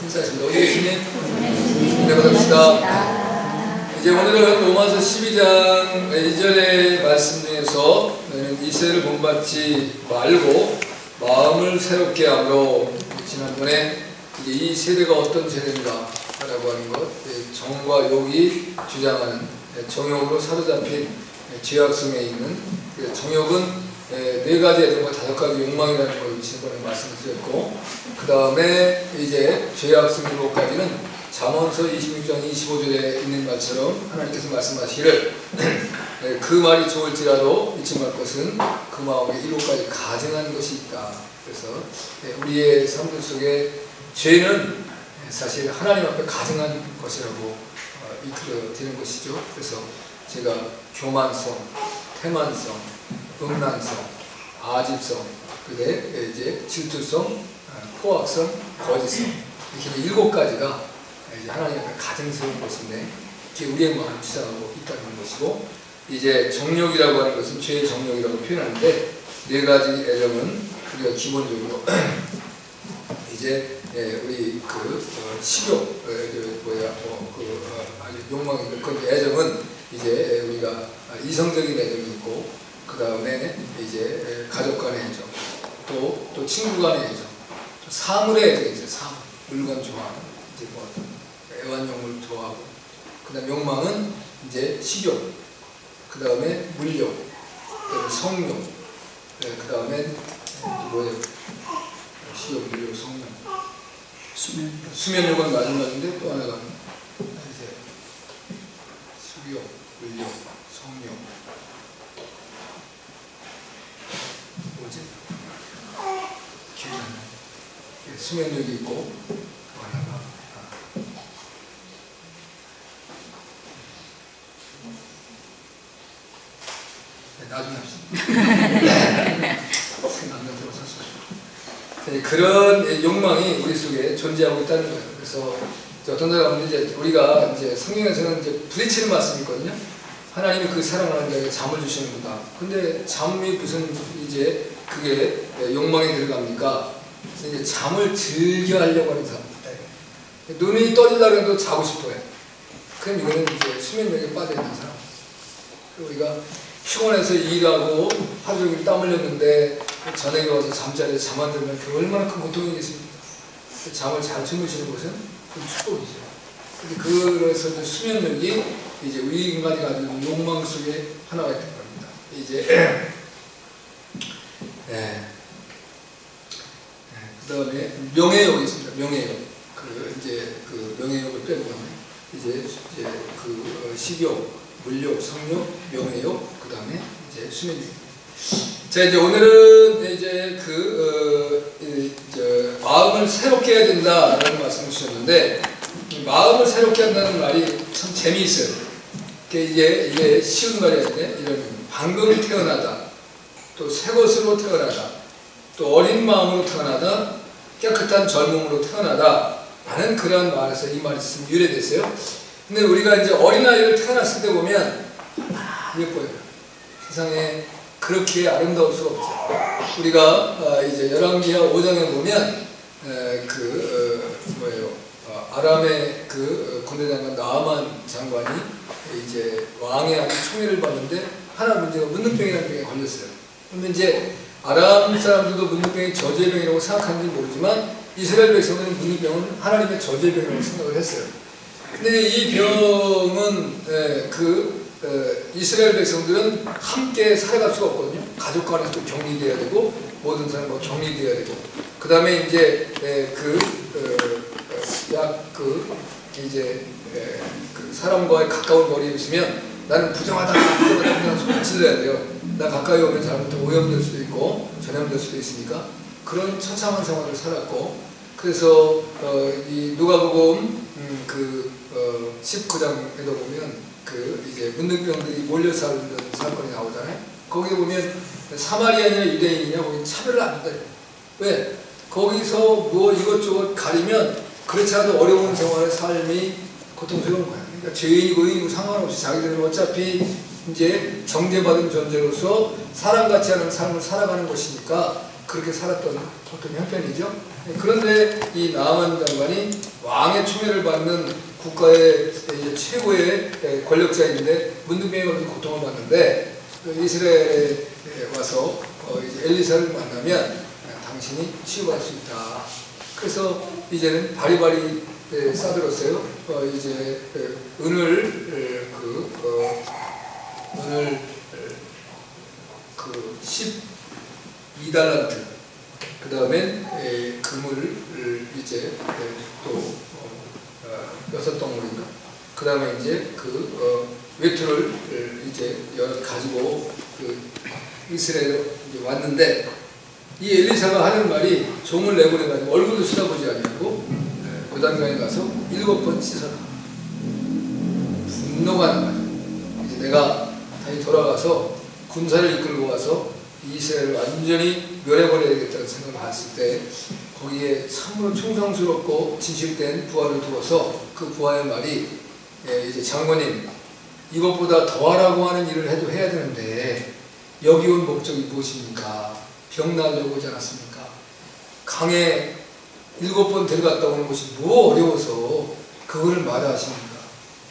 인사하십니다. 우리 예수님 은혜 받읍시다. 이제 오늘은 로마서 12장 2절의 말씀 중에서 이세를 본받지 말고 마음을 새롭게 함으로, 지난번에 이제 이 세대가 어떤 세대인가 라고 하는 것, 정과 욕이 주장하는 정욕으로 사로잡힌 죄악성에 있는 정욕은 네 가지 애들과 5가지 욕망이라는 걸 지난번에 말씀드렸고, 그 다음에 이제 죄악성 7가지는 잠언서 26장 25절에 있는 말처럼 하나님께서 말씀하시기를 그 말이 좋을지라도 잊지 말 것은 그 마음에 7가지 가증한 것이 있다. 그래서 우리의 삶들 속에 죄는 사실 하나님 앞에 가증한 것이라고 이끌어지는 것이죠. 그래서 제가 교만성, 태만성, 음란성, 아집성, 그다음에 이제 질투성, 포악성, 거짓성, 이렇게 7가지가 이제 하나님 앞에 가증스러운 것인데, 이게 우리의 마음을 주장하고 있다는 것이고, 이제 정욕이라고 하는 것은 죄의 정욕이라고 표현하는데, 4가지 애정은 우리가 기본적으로 이제 우리 식욕, 욕망이 그 애정은 이제 우리가 이성적인 애정이 있고, 그 다음에 이제 가족 간의 애정, 또 친구 간의 애정, 또 사물의 애정이 있어요. 사물, 물건 좋아하는, 이제 뭐 애완용물 좋아하고, 그 다음에 욕망은 이제 식욕, 그 다음에 물욕, 그 다음에 성욕, 그 다음에 뭐예요? 식욕, 물욕, 성욕, 수면욕은 마지막인데, 또 하나가 이제 식욕, 물욕, 성욕, 뭐지? 기억이 안 나요. 수면욕이 있고, 또 하나가 나중에 합시다. 생각 안 나서 그런 욕망이 우리 속에 존재하고 있다는 거예요. 그래서 어떤 사람은 이제 우리가 이제 성경에서는 이제 부딪히는 말씀이 있거든요. 하나님이 그 사랑하는 자에게 잠을 주시는구나. 근데 잠이 무슨 이제 그게 욕망에 들어갑니까? 이제 잠을 즐겨 하려고 하는 사람. 눈이 떠질라고 해도 자고 싶어요. 그럼 이거는 이제 수면력에 빠져 있는 사람. 우리가 피곤해서 일하고 하루 종일 땀 흘렸는데 저녁에 와서 잠자리에 잠 안 들면 그 얼마나 큰 고통이겠습니까? 잠을 잘 주무시는 것은 그 축복이죠. 그래서 이제 수면력이 이제 우리 인간이 가지고 욕망 속에 하나가 있는 겁니다. 이제 그 다음에 명예욕이 있습니다. 명예욕. 이제 명예욕을 빼면 이제 식욕, 물욕, 성욕, 명예욕, 그 다음에 이제 수면욕. 자, 이제 오늘은 이제 마음을 새롭게 해야 된다라는 말씀을 주셨는데, 마음을 새롭게 한다는 말이 참 재미있어요. 이게 쉬운 말이 아닌데, 이런 방금 태어나다, 또 새 것으로 태어나다, 또 어린 마음으로 태어나다, 깨끗한 젊음으로 태어나다 라는 그런 말에서 이 말이 유래됐어요. 근데 우리가 이제 어린아이를 태어났을 때 보면 예뻐요. 세상에 그렇게 아름다울 수가 없죠. 우리가 이제 열왕기하 5장에 보면 아람의 군대 장관 나아만 장관이 이제 왕의 아주 총애를 받는데 하나 문제가 문둥병이라는 병에 걸렸어요. 그런데 이제 아람 사람들도 문둥병이 저주의 병이라고 생각하는지 모르지만 이스라엘 백성들은 문둥병은 하나님의 저주의 병이라고 생각을 했어요. 근데 이 병은 이스라엘 백성들은 함께 살아갈 수가 없거든요. 가족 간에서도 격리돼야 되고, 모든 사람과 격리돼야 되고, 그 다음에 이제 사람과의 가까운 거리에 있으면 나는 부정하다 소리 질러야 돼요. 나 가까이 오면 잘못하면 오염될 수도 있고 전염될 수도 있으니까 그런 처참한 생활을 살았고, 그래서 이 누가복음 19장에도 보면 이제 문둥병들이 몰려 사는 사건이 나오잖아요. 거기에 보면 사마리아인이나 유대인이냐 거기 차별을 안 한다. 왜? 거기서 뭐 이것저것 가리면 그렇지 않아도 어려운 생활의 삶이 고통스러운 거야. 그러니까 죄인이고 의인이고 상관없이 자기들은 어차피 이제 정죄받은 존재로서 사람같이 하는 삶을 살아가는 것이니까 그렇게 살았던 보통 형편이죠. 그런데 이 나아만 장관이 왕의 총애를 받는 국가의 최고의 권력자인데 문둥병에 걸려 고통을 받는데 이스라엘에 와서 이제 엘리사를 만나면 당신이 치유할 수 있다. 그래서 이제는 바리바리 싸들었어요. 이제 은을 은을 12달란트, 그 다음에 금을 이제 또 6덩어리인가, 그 다음에 이제 외투를 이제 가지고 이스라엘에 이제 왔는데, 이 엘리사가 하는 말이 종을 내보내가지고 얼굴도 쳐다보지 아니하고 요단강에 가서 7번 씻어라. 분노가 나는 거죠. 이제 내가 다시 돌아가서 군사를 이끌고 와서 이스라엘을 완전히 멸해버려야겠다는 생각을 했을 때 거기에 참으로 충성스럽고 진실된 부하를 두어서 그 부하의 말이 이제 장관님, 이것보다 더하라고 하는 일을 해도 해야 되는데 여기 온 목적이 무엇입니까? 병 나려고 오지 않았습니까? 강에 7번 데려갔다 오는 것이 뭐 어려워서 그걸 마다하십니까?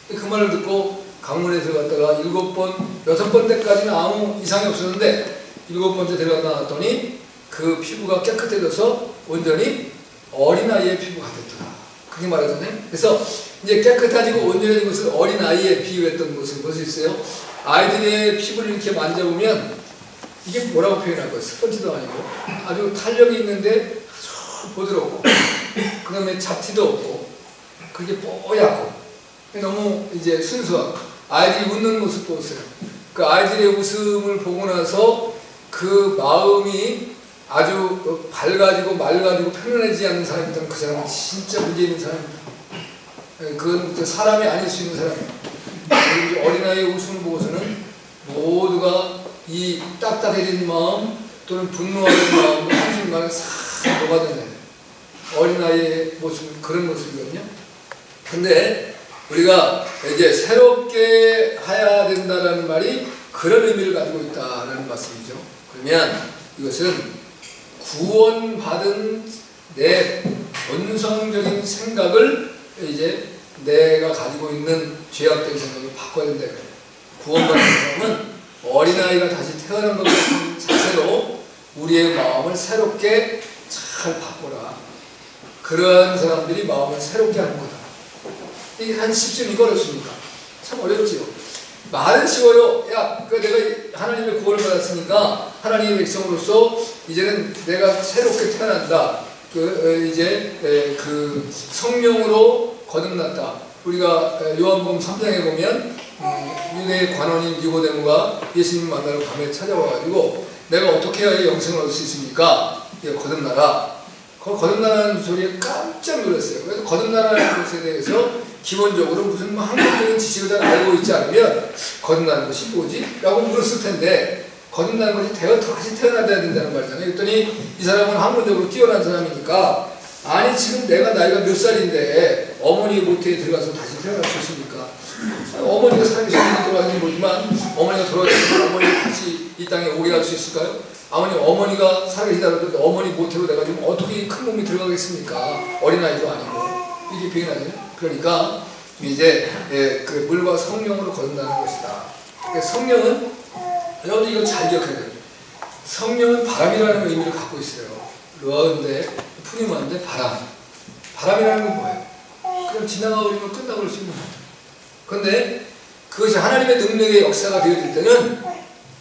그 말을 듣고 강문에 들어갔다가 7번, 6번 때까지는 아무 이상이 없었는데 7번째 데려갔다 놨더니 그 피부가 깨끗해져서 온전히 어린아이의 피부가 됐더라. 그렇게 말하잖아요. 그래서 이제 깨끗해지고 온전해진 것을 어린아이에 비유했던 것을 볼 수 있어요. 아이들의 피부를 이렇게 만져보면 이게 뭐라고 표현할 거예요? 스펀지도 아니고 아주 탄력이 있는데 아주 부드럽고, 그 다음에 잡티도 없고, 그게 뽀얗고, 너무 이제 순수하고, 아이들이 웃는 모습 보세요. 그 아이들의 웃음을 보고 나서 그 마음이 아주 밝아지고 맑아지고 편안해지지 않는 사람이 있다면 그 사람은 진짜 문제 있는 사람입니다. 그건 사람이 아닐 수 있는 사람입니다. 어린아이의 웃음을 보고서는 모두가 이 딱딱해진 마음 또는 분노하는 마음도 한순간에 싹 녹아드네요. 어린아이의 모습은 그런 모습이거든요. 근데 우리가 이제 새롭게 해야 된다는 말이 그런 의미를 가지고 있다는 말씀이죠. 그러면 이것은 구원받은 내 본성적인 생각을 이제 내가 가지고 있는 죄악된 생각을 바꿔야 된다. 구원받은 사람은 어린아이가 다시 태어난 것 같은 자세로 우리의 마음을 새롭게 잘 바꿔라. 그러한 사람들이 마음을 새롭게 하는 거다. 이게 한 쉽습니까? 어렵습니까? 참 어렵지요. 말은 쉬워요. 야, 내가 하나님의 구원을 받았으니까 하나님의 백성으로서 이제는 내가 새롭게 태어난다. 이제 성령으로 거듭났다. 우리가 요한복음 3장에 보면 유대의 관원인 니고데모가 예수님 만나러 밤에 찾아와가지고 내가 어떻게 해야 영생을 얻을 수 있습니까? 거듭나라. 거듭나라는 소리에 깜짝 놀랐어요. 그래서 거듭나라는 것에 대해서 기본적으로 무슨 학문적인 지식을 잘 알고 있지 않으면 거듭나는 것이 뭐지? 라고 물었을 텐데 거듭나는 것이 다시 태어나야 된다는 말이잖아요. 그랬더니 이 사람은 학문적으로 뛰어난 사람이니까 아니 지금 내가 나이가 몇 살인데 어머니 모태에 들어가서 다시 태어날 수 있습니까? 어머니가 살아계시는지 돌아가는지 모르지만 어머니가 돌아가시면 어머니가 다시 이 땅에 오게 할 수 있을까요? 어머니가 살아계시다고 어머니 모태로 내가 지금 어떻게 큰 몸이 들어가겠습니까? 어린아이도 아니고 이게 병이 나잖아요. 그러니까 이제 그 물과 성령으로 거듭나는 것이다. 성령은 여러분들 이거 잘 기억해야 돼요. 성령은 바람이라는 의미를 갖고 있어요. 그런데 푸ним한데 바람이라는 건 뭐예요? 그럼 지나가버리면 끝나버릴 수 있는 거예요. 그런데 그것이 하나님의 능력의 역사가 되어질 때는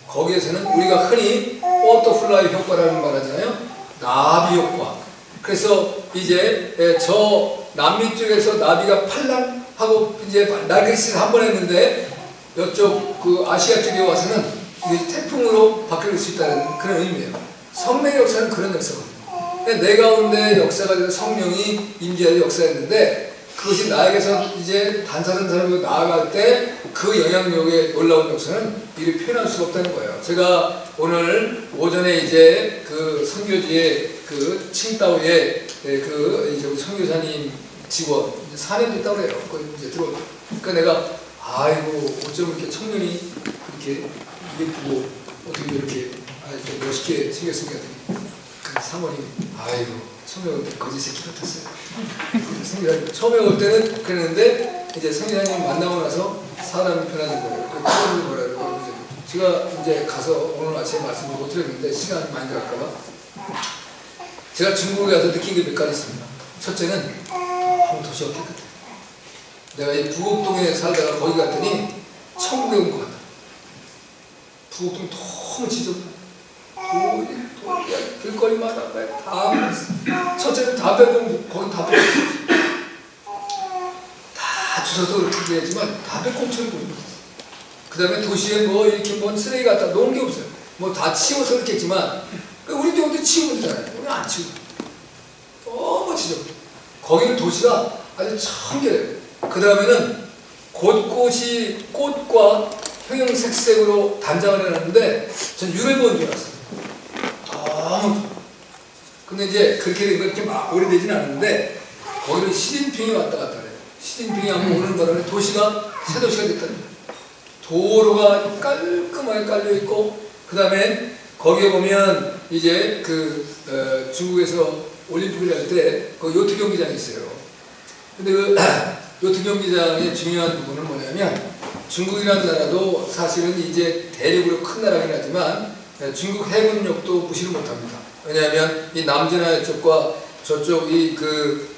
거기에서는 우리가 흔히 버터플라이 효과라는 말 하잖아요. 나비 효과. 그래서 이제 저 남미 쪽에서 나비가 팔랑하고 이제 날개짓을 한 번 했는데 이쪽 그 아시아 쪽에 와서는 이게 태풍으로 바뀔 수 있다는 그런 의미예요. 성령의 역사는 그런 역사거든요. 내 가운데 역사가 돼서 성령이 임재하는 역사였는데 그것이 나에게서 이제 다른 사람으로 나아갈 때 그 영향력에 놀라운 역사는 이를 표현할 수가 없다는 거예요. 제가 오늘 오전에 이제 그 선교지에 그 칭다오에 그 이제 선교사님 직원 사내도 있다고 그래요. 그 이제 들어오고. 그러니까 내가 아이고 어쩜 이렇게 청년이 이렇게 예쁘고 어떻게 이렇게 아주 멋있게 생겼습니까? 사모님, 아이고 처음에 올 때 거지 새끼 같았어요. 처음에 올 때는 그랬는데 이제 성인아님 만나고 나서 사람이 편해진 거예요. 그 뭐라고 제가 이제 가서 오늘 아침에 말씀을 못 드렸는데 시간이 많이 갈까봐 제가 중국에 가서 느낀 게 몇 가지 있습니다. 첫째는 너무 도시가 깨끗해. 내가 이 부곡동에 살다가 거기 갔더니 천국에 온 것 같아. 부곡동 너무 지저분해. 길거리마다 다 첫째는 담배꽁 거기 다 뺏고 다 주워서 그렇게 되지만 담배꽁초를 보이고 있어. 그 다음에 도시에 뭐 이렇게 뭔 쓰레기 갖다 놓은 게 없어요. 뭐 다 치워서 그렇겠지만 우리도 어디 치우면 되잖아요. 우리는 안 치우고 너무 지저분해. 거기는 도시가 아주 청결해요. 그 다음에는 곳곳이 꽃과 형형색색으로 단장을 해놨는데 전 유럽에 온 줄 알았어요. 너무. 근데 이제 그렇게 된 거 이렇게 막 오래되진 않았는데 거기는 시진핑이 왔다 갔다 해요. 시진핑이 한번 오는 바람에 도시가 새 도시가 됐다는 거예요. 도로가 깔끔하게 깔려 있고 그 다음에 거기에 보면 이제 중국에서 올림픽을 할 때 그 요트 경기장이 있어요. 근데 그 요트 경기장의 중요한 부분은 뭐냐면 중국이라는 나라도 사실은 이제 대륙으로 큰 나라긴 하지만 중국 해군력도 무시를 못합니다. 왜냐하면 이 남진아 쪽과 저쪽 이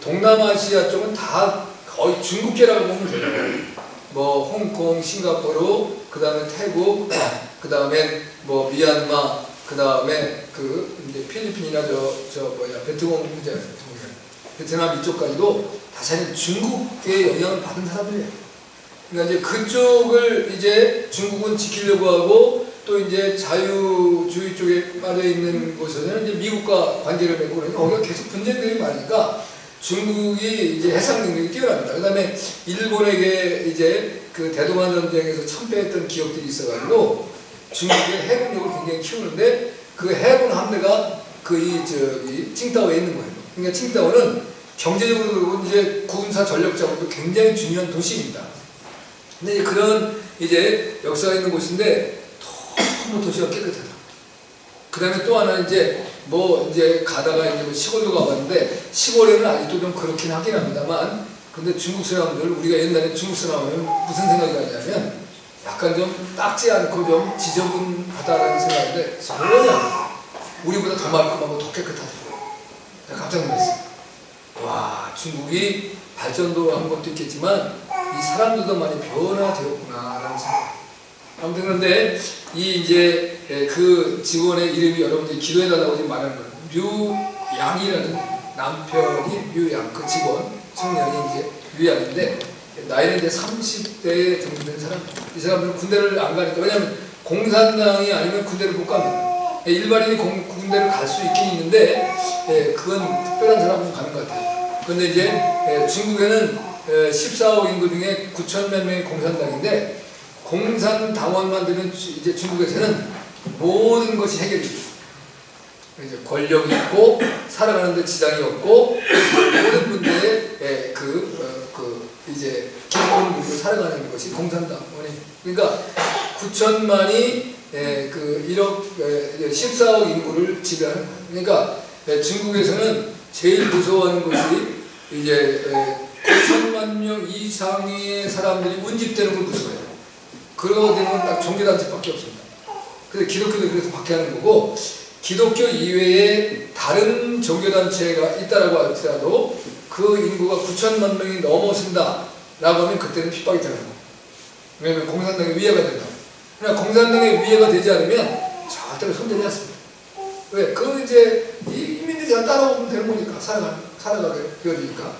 동남아시아 쪽은 다 거의 중국계라고 보면 돼요. 뭐 홍콩, 싱가포르, 그 다음에 태국, 그 다음에 뭐 미얀마, 그 다음에 이제 필리핀이나 베트남 이쪽까지도 다 사실 중국의 영향을 받은 사람들이에요. 그러니까 이제 그쪽을 이제 중국은 지키려고 하고 또 이제 자유주의 쪽에 빠져 있는 곳에서는 이제 미국과 관계를 맺고 그러니까 거기가 계속 분쟁들이 많으니까 중국이 이제 해상 능력이 뛰어납니다. 그 다음에 일본에게 이제 대동아 전쟁에서 참패했던 기억들이 있어가지고 중국의 해군력을 굉장히 키우는데 그 해군 함대가 칭다오에 있는 거예요. 그러니까 칭다오는 경제적으로 그리고 이제 군사 전력적으로도 굉장히 중요한 도시입니다. 근데 이제 그런 이제 역사가 있는 곳인데 너무 도시가 깨끗하다. 그 다음에 또 하나 이제 가다가 이제 시골도 가봤는데 시골에는 아직도 좀 그렇긴 하긴 합니다만 근데 중국 사람들 우리가 옛날에 중국 사람 하면 무슨 생각이 나냐면 약간 좀 닦지 않고 좀 지저분하다라는 생각인데 전혀 우리보다 더 말끔하고 더 깨끗하더라고요. 내가 깜짝 놀랐어요. 와 중국이 발전도 한 것도 있겠지만 이 사람들도 많이 변화되었구나라는 생각. 아무튼 그런데 이제 그 직원의 이름이 여러분들이 기도해달라고 지금 말하는 거예요. 류양이라는 남편이 류양 그 직원 청년이 이제 류양인데 나이는 이제 30대 정도 된 사람. 이 사람들은 군대를 안 가니까 왜냐하면 공산당이 아니면 군대를 못 갑니다. 일반인이 군대를 갈 수 있긴 있는데 그건 특별한 사람은 가는 것 같아요. 그런데 이제 중국에는 14억 인구 중에 9천 몇 명이 공산당인데 공산당원만 되면 이제 중국에서는 모든 것이 해결이 돼요. 이제 권력이 있고 살아가는데 지장이 없고 모든 문제에 이제 기본을 누리고 살아가는 것이 공산당원이. 그러니까 9천만이 14억 인구를 지배하는 거예요. 그러니까 중국에서는 제일 무서워하는 것이 이제 9천만 명 이상의 사람들이 운집되는 걸 무서워해요. 그러고 되면 딱 종교단체밖에 없습니다. 그래서 기독교도 그래서 박해하는 거고 기독교 이외에 다른 종교단체가 있다라고 할지라도 그 인구가 9천만 명이 넘어선다 라고 하면 그때는 핍박이 되는 거예요. 왜냐하면 공산당의 위해가 된다. 그러나 공산당의 위해가 되지 않으면 절대로 손대지 않습니다. 왜? 그건 이제 이민들이 따라오면 되는 거니까 살아가게 되어지니까.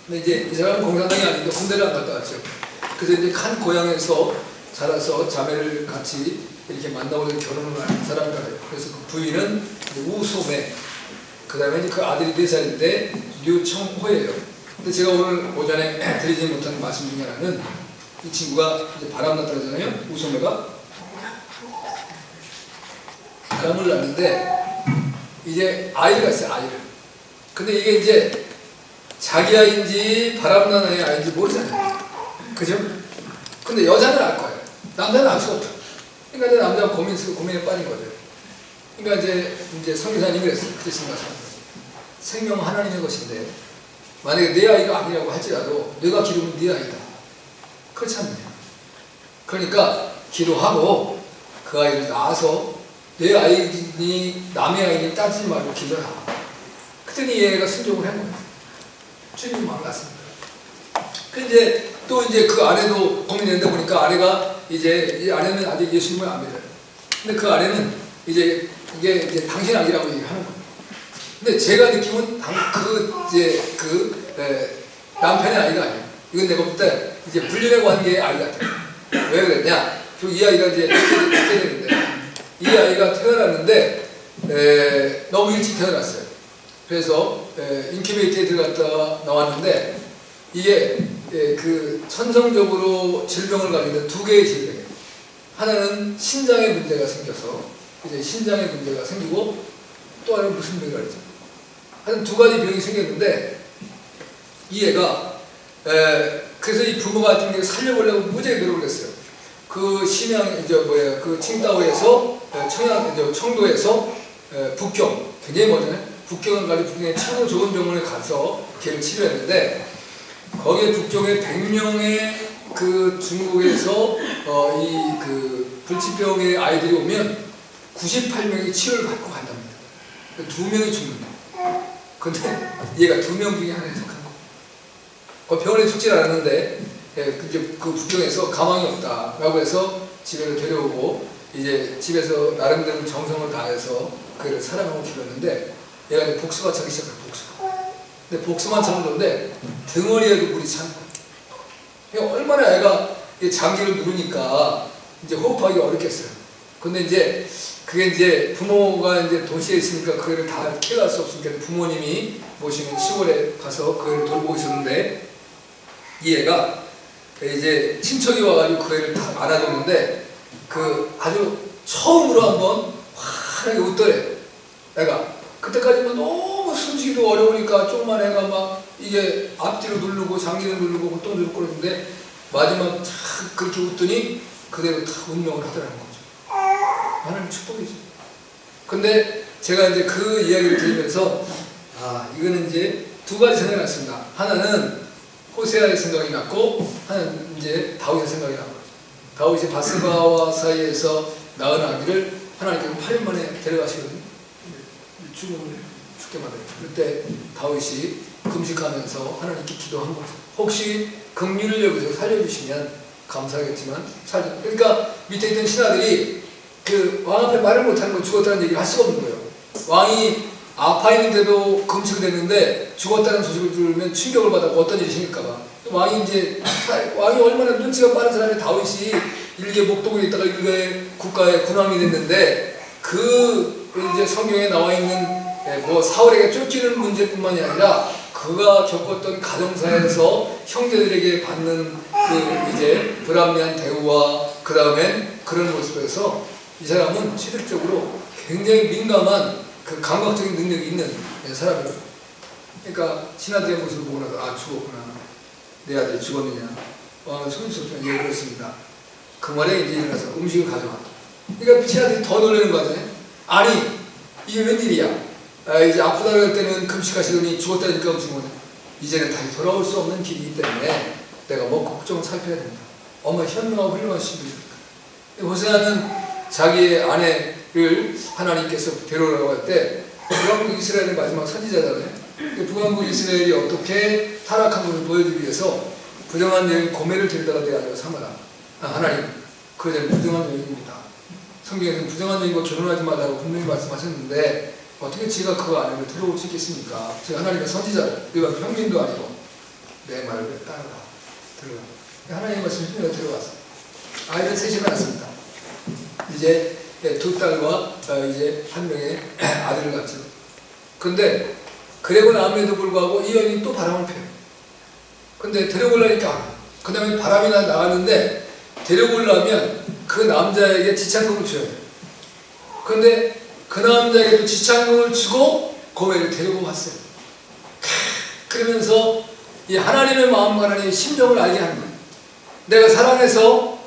근데 이제 이 사람은 공산당이 아니니까 군대를 안 갔다 왔죠. 그래서 이제 한 고향에서 자라서 자매를 같이 이렇게 만나고 결혼을 한 사람이에요. 그래서 그 부인은 우소매, 그 다음에 이제 그 아들이 4살인데 류청호예요. 근데 제가 오늘 오전에 드리지 못한 말씀 중에 하나는 이 친구가 이제 바람났다 그러잖아요. 우소매가 감을 낳는데 이제 아이가 있어요. 아이를. 근데 이게 이제 자기 아이인지 바람난 아이인지 모르잖아요. 그죠? 근데 여자는 알 거예요. 남자는 알 수가 없죠. 그러니까 이제 남자가 고민에 빠진 거죠. 그러니까 이제 선교사님이 그랬어요. 그랬습니다. 생명 하나님의 것인데 만약에 내 아이가 아니라고 할지라도 내가 기르면 네 아이다. 그렇지 않나요? 그러니까 기도하고 그 아이를 낳아서 내 아이니 남의 아이니 따지지 말고 기도하라. 그랬더니 얘가 순종을 한 거예요. 주님 마음 같습니다. 근데 또 이제 그 아내도 고민했는데 보니까 아내가 이 아내는 아직 예수님을 안 믿어요. 근데 그 아내는 이게 이제 당신 아기라고 얘기하는 거예요. 근데 제가 느끼면 남편의 아이가 아니에요. 이건 내가 볼 때 이제 불륜의 관계의 아이 같아요. 왜 그랬냐? 이 아이가 이제 되는데 이 아이가 태어났는데 너무 일찍 태어났어요. 그래서 인큐베이터에 들어갔다가 나왔는데 이게 그 천성적으로 질병을 가지고 있는 두 개의 질병이에요. 하나는 신장에 문제가 생겨서 이제 신장에 문제가 생기고 또 하나는 무슨 병이라 그러죠? 하여튼 두 가지 병이 생겼는데 이 애가 그래서 이 부모가 좀 살려보려고 무지하게 노력을 했어요. 그 그 칭다오에서 청도에서 북경 굉장히 멀잖아요. 북경을 가지고 북경에 최고 좋은 병원에 가서 걔를 치료했는데 거기에 북경에 100명의 그 중국에서 이 그 불치병의 아이들이 오면 98명이 치료를 받고 간답니다. 2명이 죽는다. 근데 얘가 2명 중에 하나에 속한 거. 그 병원에 죽질 않았는데 이제 그 북경에서 가망이 없다라고 해서 집에 데려오고 이제 집에서 나름대로 정성을 다해서 그를 사랑하고 키웠는데 얘가 이제 복수가 차기 시작해요. 근데 복수만 차는 건데 등어리에도 물이 찬 거예요. 얼마나 애가 장기를 누르니까 이제 호흡하기 어렵겠어요. 근데 이제 그게 이제 부모가 이제 도시에 있으니까 그 애를 다 케어할 수 없으니까 부모님이 모시는 시골에 가서 그 애를 돌보셨는데 이 애가 이제 친척이 와가지고 그 애를 다 안아줬는데 그 아주 처음으로 한번 환하게 웃더래요. 애가 그때까지는 너무 숨쉬기도 어려우니까 조그만 애가 막 이게 앞뒤로 누르고 장기를 누르고 골동 누르고 그러는데 마지막 탁 그렇게 웃더니 그대로 다 운명을 하더라는 거죠. 하나님 축복이죠. 근데 제가 이제 그 이야기를 들으면서 이거는 이제 두 가지 생각이 났습니다. 하나는 호세아의 생각이 났고 하나는 이제 다윗의 생각이 난 거죠. 다윗이 바스바와 사이에서 낳은 아기를 하나님께서 8일 만에 데려가시거든요. 죽게 만들어요. 그때 다윗이 금식하면서 하나님께 기도한 거죠. 혹시 긍휼을 여기서 살려주시면 감사하겠지만 그러니까 밑에 있던 신하들이 그 왕 앞에 말을 못하는 거 죽었다는 얘기를 할 수가 없는 거예요. 왕이 아파 있는데도 금식을 했는데 죽었다는 소식을 들으면 충격을 받았고 어떤 일이 생길까봐 왕이 얼마나 눈치가 빠른 사람이 다윗이 일개 목동에 있다가 일개 국가의 군왕이 됐는데 그 이제 성경에 나와 있는 사울에게 쫓기는 문제뿐만이 아니라 그가 겪었던 가정사에서 형제들에게 받는 그 이제 불합리한 대우와 그 다음엔 그런 모습에서 이 사람은 실질적으로 굉장히 민감한 그 감각적인 능력이 있는 사람이에요. 그러니까 신하들의 모습을 보고 나서 죽었구나. 내 아들이 죽었느냐. 소리 없지만 예 그렇습니다. 그 말에 이제 일어나서 음식을 가져와. 그러니까 신하들이 더 놀라는 거 같아요. 아니 이게 웬일이야. 이제 아프다고 할 때는 금식하시더니 죽었다니까 음식 못해. 이제는 다시 돌아올 수 없는 길이기 때문에 내가 먹고 걱정을 살펴야 된다. 엄마 현명하고 훌륭한 신부입니다. 호세아는 자기의 아내를 하나님께서 데려오라고 할 때 북왕국 이스라엘의 마지막 선지자잖아요. 북왕국 이스라엘이 어떻게 타락한 것을 보여주기 위해서 부정한 여인 고멜을 데려다가 내 아내로 삼아라. 하나님 그전에 부정한 여인입니다. 성경에서는 부정한 여인과 결혼하지 말라고 분명히 말씀하셨는데 어떻게 제가 그 아내를 데려올 수 있겠습니까? 제가 하나님의 선지자를 일반 평민도 아니고 내 말을 따르라. 들어라. 하나님의 말씀을 내가 들어갔어. 아이를 셋이 낳았습니다. 이제 두 딸과 이제 한 명의 아들을 낳죠. 근데 그러고 남에도 불구하고 이 여인이 또 바람을 펴요. 근데 데려오려니까 그 다음에 바람이 나갔는데 데려오려면 그 남자에게 지창금을 줘야 돼요. 근데 그 남자에게도 지창금을 주고 고멜을 데리고 왔어요. 그러면서 이 하나님의 마음과 하나님의 심정을 알게 하는 거예요. 내가 사랑해서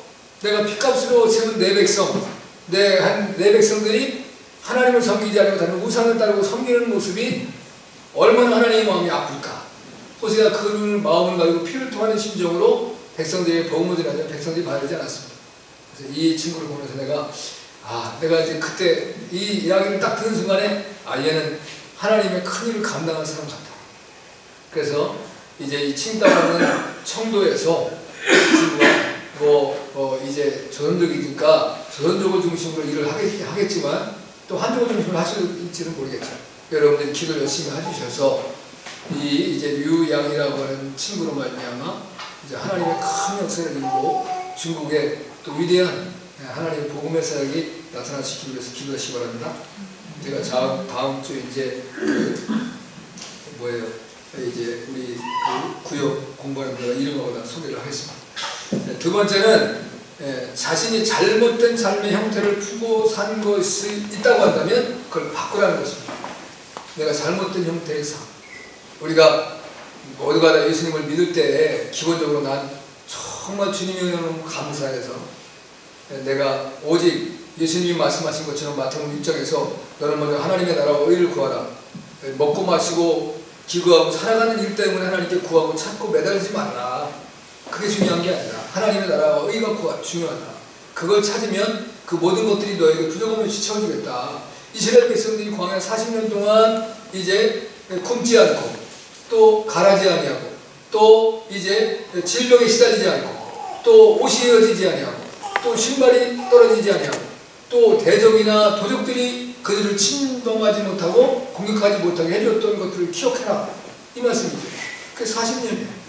내가 핏값으로 세운 내 백성, 내 백성들이 하나님을 섬기지 않고 다른 우상을 따르고 섬기는 모습이 얼마나 하나님의 마음이 아플까. 호세가 그 마음을 가지고 피를 토하는 심정으로 백성들에게 복음을 전하자 백성들이 받지 않았습니다. 그래서 이 친구를 보면서 내가 이제 그때 이 이야기를 딱 듣는 순간에 얘는 하나님의 큰 일을 감당한 사람 같다. 그래서 이제 이 칭따오라는 청도에서 친구가 이제 조선족이니까 조선족을 중심으로 일을 하겠지만 또 한족을 중심으로 하실지는 모르겠죠. 여러분들이 기도를 열심히 해주셔서 이제 류양이라고 하는 친구로 말미암아 이제 하나님의 큰 역사를 이루고 중국에 또 위대한 하나님의 복음의 사역이 나타나시기 위해서 기도하시기 바랍니다. 제가 다음 주 이제 이제 우리 그 구역 공부하는 데가 이름하고 다 소개를 하겠습니다. 두 번째는 자신이 잘못된 삶의 형태를 품고 산 것이 있다고 한다면 그걸 바꾸라는 것입니다. 내가 잘못된 형태의 삶. 우리가 모두가 다 예수님을 믿을 때 기본적으로 난 정말 주님이 너무 감사해서 내가 오직 예수님이 말씀하신 것처럼 마태복음 6장에서 너는 먼저 하나님의 나라와 의를 구하라. 먹고 마시고 기구하고 살아가는 일 때문에 하나님께 구하고 찾고 매달리지 말라. 그게 중요한 게 아니라 하나님의 나라와 의가 중요하다. 그걸 찾으면 그 모든 것들이 너에게 부족함 없이 채워주겠다. 이스라엘 백성들이 광야 40년 동안 이제 굶지 않고 또 가라지 아니하고 또 이제 질병에 시달리지 않고 또 옷이 헤어지지 아니하고 또 신발이 떨어지지 아니하고 또 대적이나 도적들이 그들을 침범하지 못하고 공격하지 못하게 해줬던 것들을 기억해라. 이 말씀이죠. 그게 40년이에요.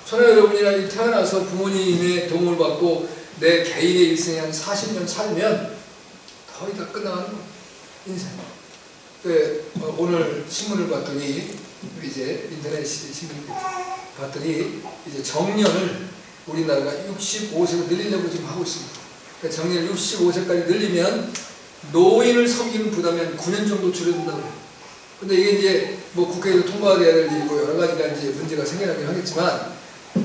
저는 여러분이랑 태어나서 부모님의 도움을 받고 내 개인의 일생에 한 40년 살면 거의 다 끝나가는 거예요. 인생. 오늘 신문을 봤더니 이제 인터넷 신문을 봤더니 이제 정년을 우리나라가 65세로 늘리려고 지금 하고 있습니다. 그러니까 정년을 65세까지 늘리면 노인을 섬기는 부담이 한 9년 정도 줄여준다고 해요. 근데 이게 이제 뭐 국회에서 통과가 돼야 될 일이고 여러 가지가 이제 문제가 생겨나긴 하겠지만,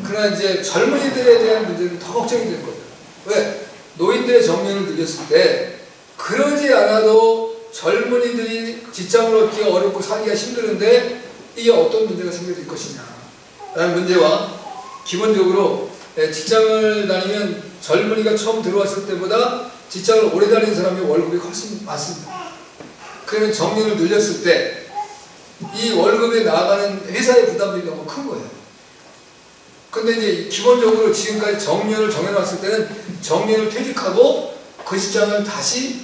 그러나 이제 젊은이들에 대한 문제는 더 걱정이 되는 거예요. 왜? 노인들의 정년을 늘렸을 때 그러지 않아도 젊은이들이 직장을 얻기가 어렵고 살기가 힘드는데 이게 어떤 문제가 생겨질 것이냐 라는 문제와, 기본적으로 직장을 다니면 젊은이가 처음 들어왔을 때보다 직장을 오래 다니는 사람의 월급이 훨씬 많습니다. 그러면 정년을 늘렸을 때 이 월급에 나가는 회사의 부담이 너무 큰 거예요. 근데 이제 기본적으로 지금까지 정년을 정해놨을 때는 정년을 퇴직하고 그 직장을 다시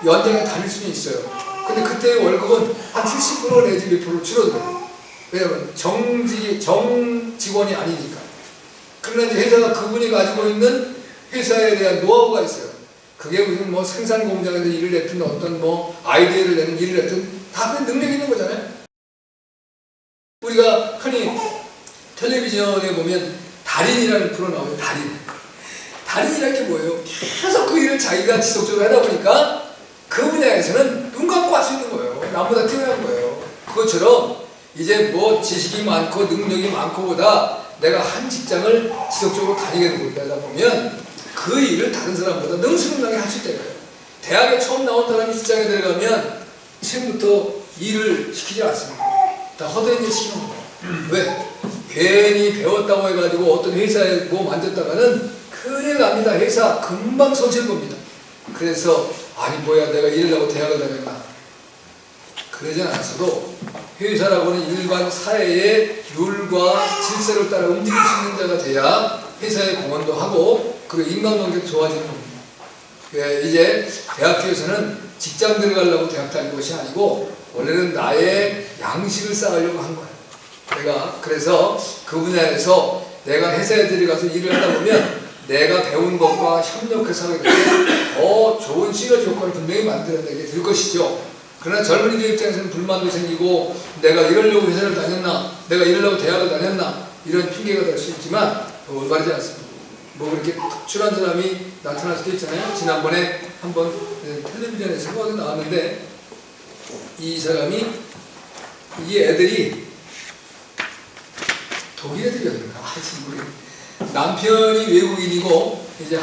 연장해 다닐 수는 있어요. 근데 그때의 월급은 한 70% 내지 몇 프로 줄어들어요. 왜냐면 정직원이 아니니까. 그러나 이제 회사가 그분이 가지고 있는 회사에 대한 노하우가 있어요. 그게 무슨 뭐 생산 공장에서 일을 했든 어떤 뭐 아이디어를 내는 일을 했든 다 그 능력이 있는 거잖아요. 우리가 흔히 텔레비전에 보면 달인이라는 프로 나오죠. 달인이라는 게 뭐예요? 계속 그 일을 자기가 지속적으로 하다 보니까 그 분야에서는 눈 감고 할 수 있는 거예요. 남보다 뛰어난 거예요. 그것처럼 이제 뭐 지식이 많고 능력이 많고보다 내가 한 직장을 지속적으로 다니게 되다 보면 그 일을 다른 사람보다 능수능란하게 할 수 있다는 거예요. 대학에 처음 나온 사람이 직장에 들어가면 지금부터 일을 시키지 않습니다. 다 허드렛 일 시키는 거예요. 왜? 괜히 배웠다고 해가지고 어떤 회사에 뭐 만졌다가는 큰일 납니다. 회사 금방 손실 봅니다. 그래서 아니 뭐야 내가 이러려고 대학을 다녔나, 그러지 않았어도 회사라고는 일반 사회의 룰과 질서를 따라 움직일 수 있는 자가 돼야 회사의 공헌도 하고 그리고 인간관계도 좋아지는 겁니다. 이제 대학교에서는 직장 들어가려고 대학 다닌 것이 아니고 원래는 나의 양식을 쌓으려고 한 거예요. 내가 그래서 그 분야에서 내가 회사에 들어가서 일을 하다 보면 내가 배운 것과 협력해서 하게 되면 더 좋은 시너지 효과를 분명히 만들어내게 될 것이죠. 그러나 젊은이들 입장에서는 불만도 생기고 내가 이러려고 회사를 다녔나, 내가 이러려고 대학을 다녔나, 이런 핑계가 될 수 있지만 올바르지 않습니다. 뭐 그렇게 특출한 사람이 나타날 수도 있잖아요. 지난번에 한번 텔레비전에서 어디 나왔는데 이 사람이, 이 애들이 독일 애들이었는가 하여튼 모르겠어요. 남편이 외국인이고 이제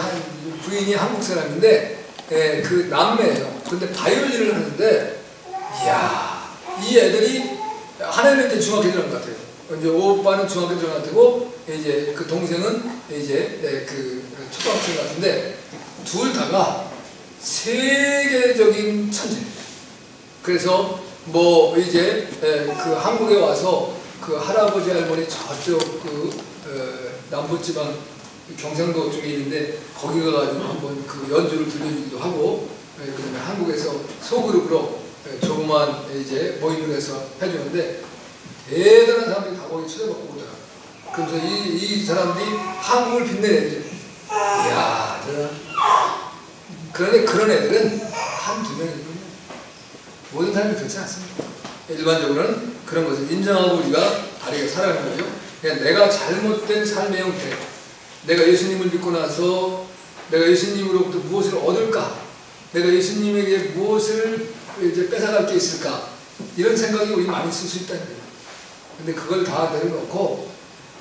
부인이 한국 사람인데 그 남매예요. 근데 바이올린을 하는데, 이야, 이 애들이 하나는 이제 중학교 들어간 것 같아요. 이제 오빠는 중학교 들어간 것 같고, 이제 그 동생은 이제 그 초등학생 같은데, 둘 다가 세계적인 천재예요. 그래서 뭐 이제 그 한국에 와서 그 할아버지 할머니 저쪽 그 남부지방 경상도 쪽에 있는데 거기 가가지고 한번 그 연주를 들려주기도 하고, 그다음에 한국에서 소그룹으로 조그만 이제 모임을 해서 해주는데 대단한 사람들이 다 거기 초대받고 오더라. 그래서 이 사람들이 한국을 빛내는 애들. 이야, 그런데 그런 애들은 한두 명이거든요. 모든 사람이 그렇지 않습니다. 일반적으로는 그런 것을 인정하고 우리가 다르게 살아가는 거죠. 그냥 내가 잘못된 삶의 형태, 내가 예수님을 믿고 나서 내가 예수님으로부터 무엇을 얻을까? 내가 예수님에게 무엇을 이제 뺏어갈 게 있을까? 이런 생각이 우리 많이 쓸 수 있다는 거예요. 근데 그걸 다 내려놓고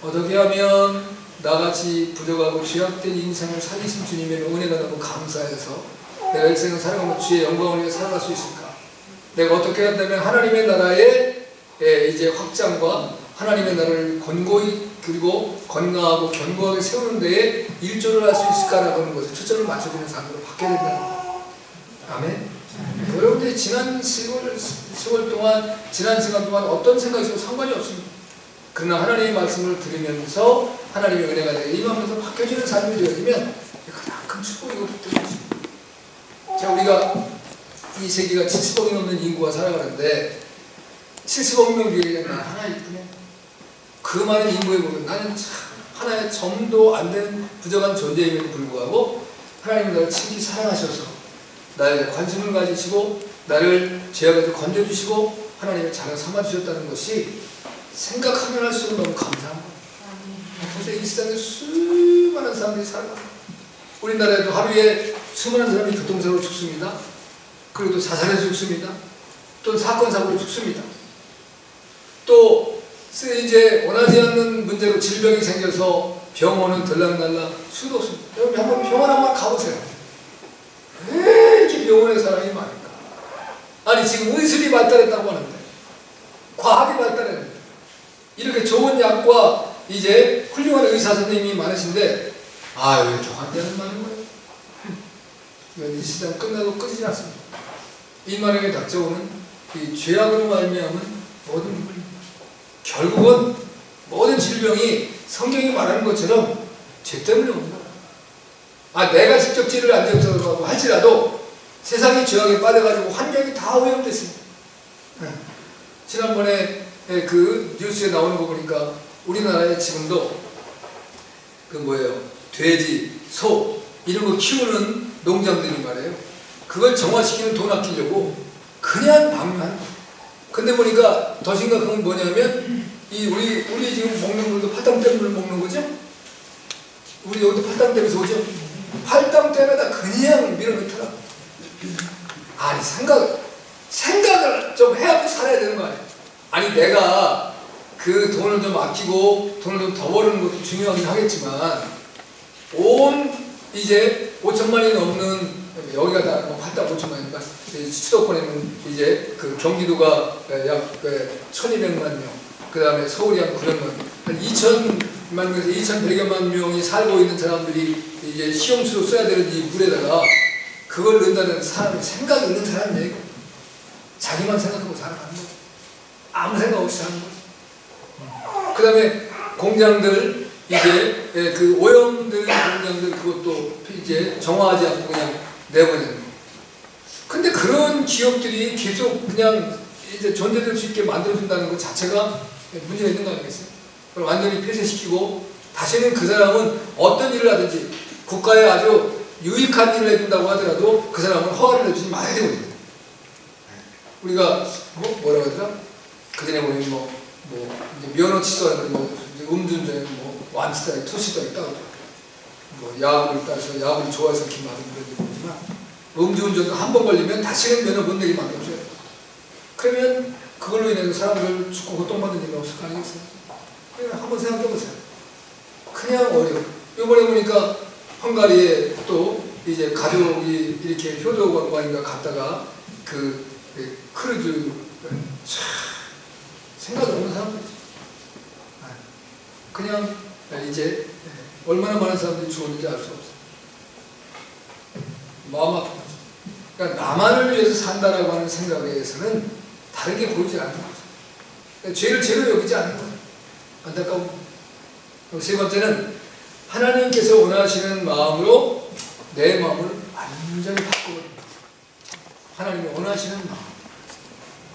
어떻게 하면 나같이 부족하고 죄악된 인생을 살리신 주님의 은혜가 너무 감사해서 내가 일생을 살아가면 주의 영광을 위해 살아갈 수 있을까? 내가 어떻게 한다면 하나님의 나라의 이제 확장과 하나님의 나라를 권고히 그리고 건강하고 견고하게 세우는 데에 일조를 할 수 있을까라고 하는 것을 초점을 맞춰주는 삶으로 바뀌어야 된다는 거예요. 아멘. 여러분들이 지난 세월 동안, 지난 시간 동안 어떤 생각이 있어도 상관이 없습니다. 그러나 하나님의 말씀을 들으면서 하나님의 은혜가 내게 임하면서 바뀌어지는 삶이 되어지면 가장 큰 축복이고 붙들고 있습니다. 자, 우리가 이 세계가 70억이 넘는 인구가 살아가는데 70억 명 중에 나 하나 있구나. 그 많은 인구에 보면 나는 참 하나의 점도 안 되는 부족한 존재임에도 불구하고 하나님은 나를 친히 사랑하셔서 나에 관심을 가지시고 나를 죄악에서 건져주시고 하나님의 자녀 삼아주셨다는 것이 생각하면 할수록 너무 감사한 거예요. 그래서 이 세상에 수많은 사람들이 살아갑니다. 우리나라에도 하루에 수많은 사람이 교통사고로 죽습니다. 그리고 또 자살해서 죽습니다. 또 사건 사고로 죽습니다. 또 이제 원하지 않는 문제로 질병이 생겨서 병원은 들락날락 수도 없습니다. 여러분 한번 병원 한번 가보세요. 왜 이렇게 병원에 사람이 많을까? 아니 지금 의술이 발달했다고 하는데 과학이 발달했는데 이렇게 좋은 약과 이제 훌륭한 의사 선생님이 많으신데 왜 이렇게 환자는 많은 거예요? 이 시대는 끝나도 끝이지 않습니다. 인간에게 닥쳐오는 이 죄악으로 말미암은 모든 문제입니다. 결국은 모든 질병이 성경이 말하는 것처럼 죄 때문에 옵니다. 내가 직접 죄를 안 지었다고 할지라도 세상이 죄악에 빠져가지고 환경이 다 오염됐습니다. 지난번에 그 뉴스에 나오는 거 보니까 우리나라에 지금도 그 뭐예요? 돼지, 소 이런 거 키우는 농장들이 말이에요. 그걸 정화시키는 돈 아끼려고 그냥 방류하는 거예요. 근데 보니까 더 심각한 건 뭐냐면 우리 지금 먹는 물도 팔당댐을 먹는 거죠? 우리 여기도 팔당댐에서 오죠? 팔당댐에다 그냥 밀어넣더라. 아니 생각을 좀 해야 살아야 되는 거 아니에요? 아니 내가 그 돈을 좀 아끼고 돈을 좀 더 버는 것도 중요하긴 하겠지만 이제 5천만이 넘는 여기가 다 8단 5천만인가 수도권에는 이제 그 경기도가 약 1200만 명, 그 다음에 서울이 한 900만, 한 2000만 명에서 2100여만 명이 살고 있는 사람들이 이제 시험수로 써야 되는 이 물에다가 그걸 넣는다는 사람이 생각 있는 사람 얘기고 자기만 생각하고 살아가는 거죠. 아무 생각 없이 사는 거죠. 그 다음에 공장들 이제 그 오염되는 공장들 그것도 이제 정화하지 않고 그냥 내보내는 거예요. 근데 그런 기업들이 계속 그냥 이제 존재될 수 있게 만들어준다는 것 자체가 문제가 있는 거 아니겠어요? 그걸 완전히 폐쇄시키고 다시는 그 사람은 어떤 일을 하든지 국가에 아주 유익한 일을 해준다고 하더라도 그 사람은 허가를 내주지 말아야 되거든요. 우리가 뭐라고 하더라? 그 전에 보면 이제 면허 취소하는 음주운전에 완스타일, 투시도 있다고 야구를 따서 야구를 좋아해서 이렇게 막은 그런 게 보지만 음주운전도 한 번 걸리면 다시는 면허 못 내게 만들어줘요. 그러면 그걸로 인해서 사람들 죽고 고통받는 일이 없을 거 아니겠어요? 그냥 한번 생각해보세요. 그냥 어려워. 이번에 보니까 헝가리에 또 이제 가족이 이렇게 효도관광인가 갔다가 그 크루즈 생각이 없는 사람들이지. 그냥 이제 얼마나 많은 사람들이 죽었는지 알 수 없어. 마음 아픈 거죠. 그러니까 나만을 위해서 산다라고 하는 생각에서는 다르게 보이지 않는 거죠. 그러니까 죄를 죄로 여기지 않는 거예요. 안타까운. 세 번째는 하나님께서 원하시는 마음으로 내 마음을 완전히 바꾸거든요. 하나님이 원하시는 마음.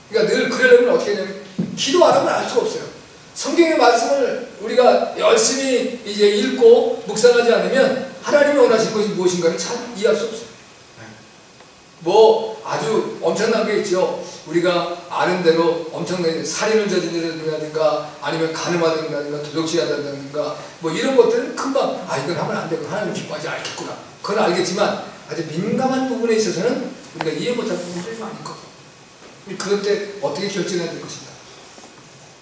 그러니까 늘 그러려면 어떻게 되냐면 기도 안 하면 알 수가 없어요. 성경의 말씀을 우리가 열심히 이제 읽고 묵상하지 않으면 하나님이 원하신 것이 무엇인가를 잘 이해할 수 없어요. 뭐 아주 엄청난 게 있죠. 우리가 아는 대로 엄청나게 살인을 저지른다든가 아니면 간음하든가 도둑질하든가 뭐 이런 것들은 금방 이건 하면 안 되고 하나님 기뻐하지 않겠구나. 그건 알겠지만 아주 민감한 부분에 있어서는 우리가 이해 못할 부분들이 많을 거고 그럴 때 어떻게 결정해야 될 것인가.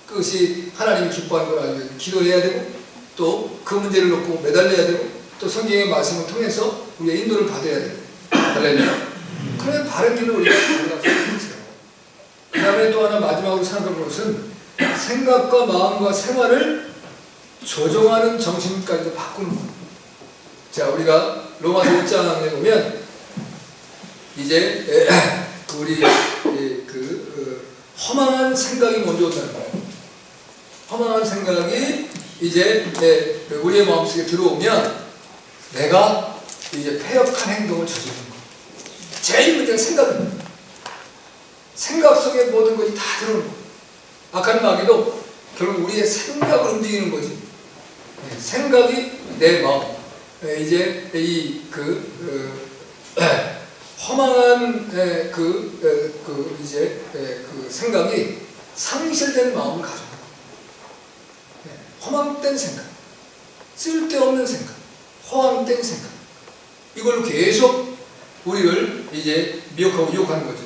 그것이 하나님이 기뻐하는 걸 알면 기도해야 되고 또 그 문제를 놓고 매달려야 되고 또 성경의 말씀을 통해서 우리가 인도를 받아야 되고 할렐루야. 그러면 바른 길로 우리가 걸어갈 수 있어요. 그 다음에 또 하나 마지막으로 생각할 것은 생각과 마음과 생활을 조정하는 정신까지도 바꾸는 거예요. 자, 우리가 로마서 1장에 보면 이제 우리 허망한 생각이 먼저 온다는 거예요. 허망한 생각이 이제 우리의 마음속에 들어오면 내가 이제 패역한 행동을 저지르는 거예요. 제일 문제는 생각입니다. 생각 속에 모든 것이 다 들어오는 거예요. 악한 마귀도 결국 우리의 생각을 움직이는 거지. 생각이 내 마음. 이제 허망한 그 생각이 상실된 마음을 가져요. 허망된 생각, 쓸데없는 생각, 허황된 생각. 이걸 계속 우리를 이제 미혹하고 유혹하는 거죠.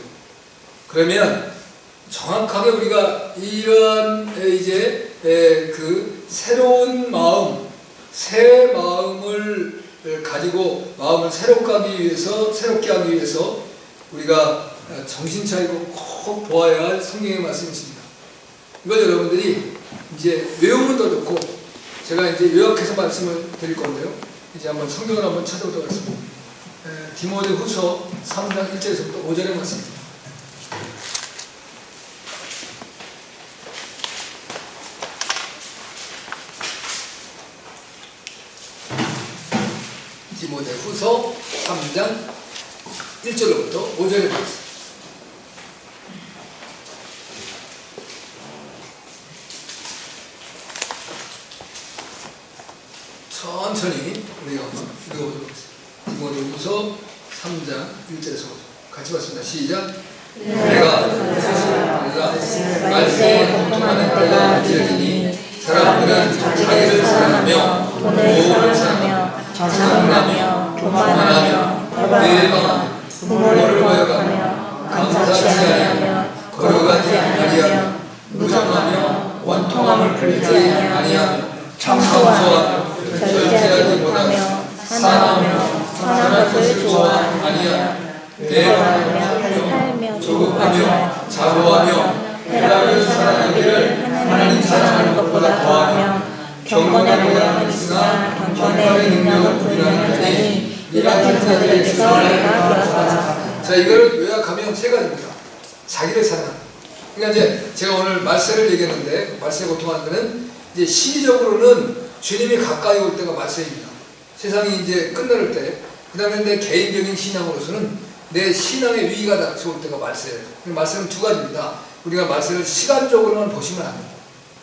그러면 정확하게 우리가 이러한 이제 그 새로운 마음, 새 마음을 가지고 마음을 새롭게 하기 위해서 우리가 정신 차리고 꼭 보아야 할 성경의 말씀이 있습니다. 이걸 여러분들이 이제 외우면 더 좋고 제가 이제 요약해서 말씀을 드릴 건데요. 이제 한번 성경을 한번 찾아보도록 하겠습니다. 디모데후서 3장 1절에서부터 5절의 말씀입니다. 디모데후서 3장 1절로부터 5절의 말씀. 천천히 우리가 한번 읽어보도록 하겠습니다. 디모데후서 3장 1절에서 5절 같이 봤습니다. 시작. 내가 말씀에 동통하는 때가 이르리니 사람들은 자기를 사랑하며 돈을 사랑하며 장난하며 교만하며 외방하며 부모를 거역하며 감사치 아니하며 거룩하지 아니하며 무정하며 원통함을 풀지 아니하며 청소하며 절제하지 못하며 사나우며 선한 것을 좋아 아니하며 대화하며 조급하며 자고하며 쾌락을 사랑하기를 하나님 사랑하는 것보다 더하며 경건의 모양은 있으나 경건의 능력을 부인하는 자니 이 같은 자들에게서 내가 깨어서라. 자, 이거를 요약하면 세 가지입니다. 자기를 사랑하는. 그러니까 이제 제가 오늘 말세를 얘기했는데 말세에 고통하는 데는 이제 시기적으로는 주님이 가까이 올 때가 말세입니다. 세상이 이제 끝날 때, 그 다음에 내 개인적인 신앙으로서는 내 신앙의 위기가 닥쳐올 때가 말세예요. 말세는 두 가지입니다. 우리가 말세를 시간적으로만 보시면 안 돼요.